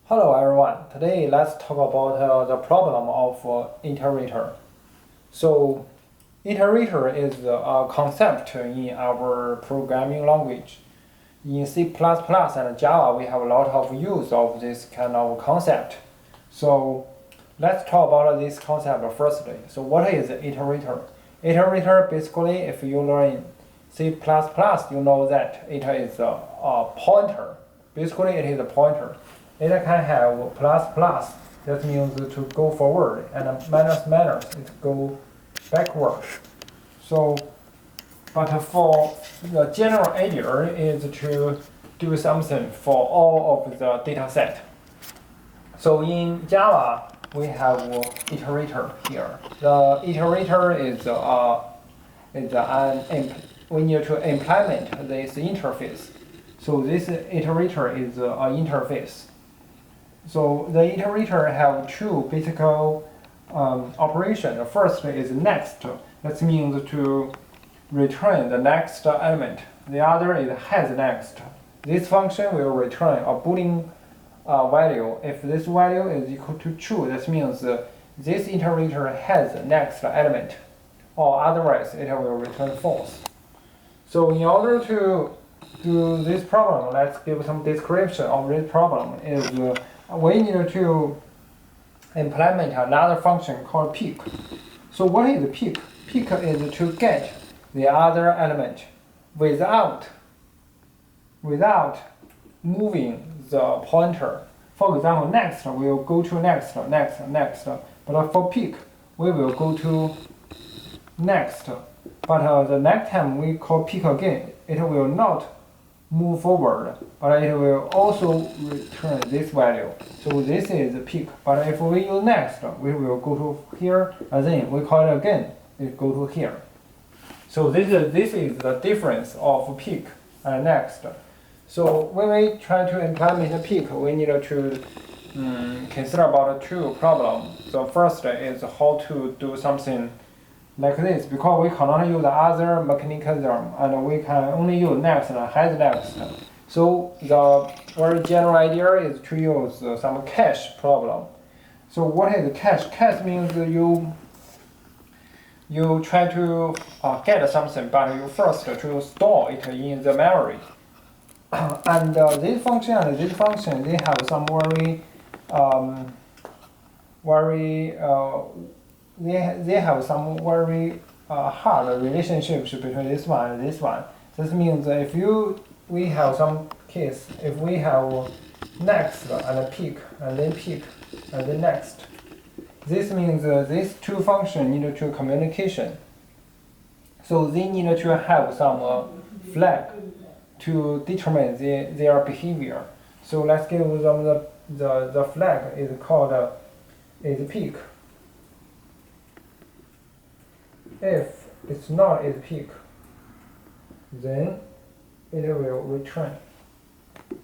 Hello everyone. Today let's talk about the problem of iterator. So iterator is a concept in our programming language. In C++ and Java we have a lot of use of this kind of concept. So let's talk about this concept firstly. So what is iterator? Iterator basically, if you learn C++, you know that it is a pointer. Basically it is a pointer. It can have plus plus, that means to go forward, and minus minus, it go backward. So, but for the general idea is to do something for all of the data set. So in Java, we have iterator here. The iterator we need to implement this interface. So this iterator is an interface. So the iterator have two basic operations. The first is next. That means to return the next element. The other is has next. This function will return a Boolean value. If this value is equal to true, that means this iterator has next element, or otherwise it will return false. So in order to do this problem, let's give some description of this problem. We need to implement another function called pick. So what is pick? Pick is to get the other element without moving the pointer. For example, next we will go to next. But for pick, we will go to next. But the next time we call pick again, it will not move forward, but it will also return this value. So this is pick. But if we use next, we will go to here, and then we call it again, it go to here. So this is the difference of pick and next. So when we try to implement a pick, we need to consider about two problems. The first is how to do something like this, because we cannot use other mechanism and we can only use next and has next. So the very general idea is to use some cache problem. So what is cache? Cache means you try to get something, but you first to store it in the memory. And this function and this function, they have some they have some very hard relationships between this one and this one. This means if we have some case, if we have next and pick and then next, this means these two functions need to communication. So they need to have some flag to determine their behavior. So let's give them the flag is called is pick. If it's not is pick, then it will return.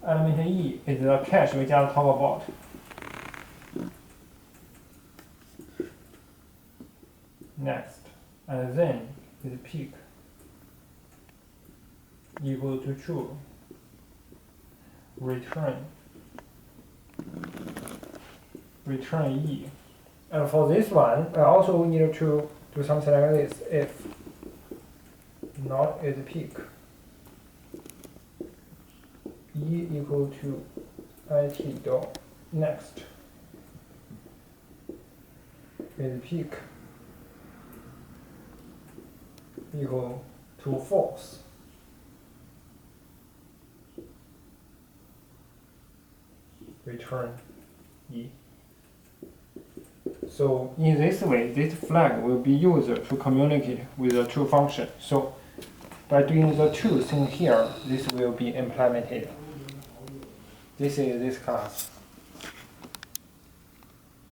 Element E is the cache we just talked about. Next, and then is pick equal to true. Return E. And for this one, I also need to do something like this. If not is pick, E equal to it dot next is pick equal to false. Return E. So in this way, this flag will be used to communicate with the two functions. So by doing the two things here, this will be implemented. This is this class.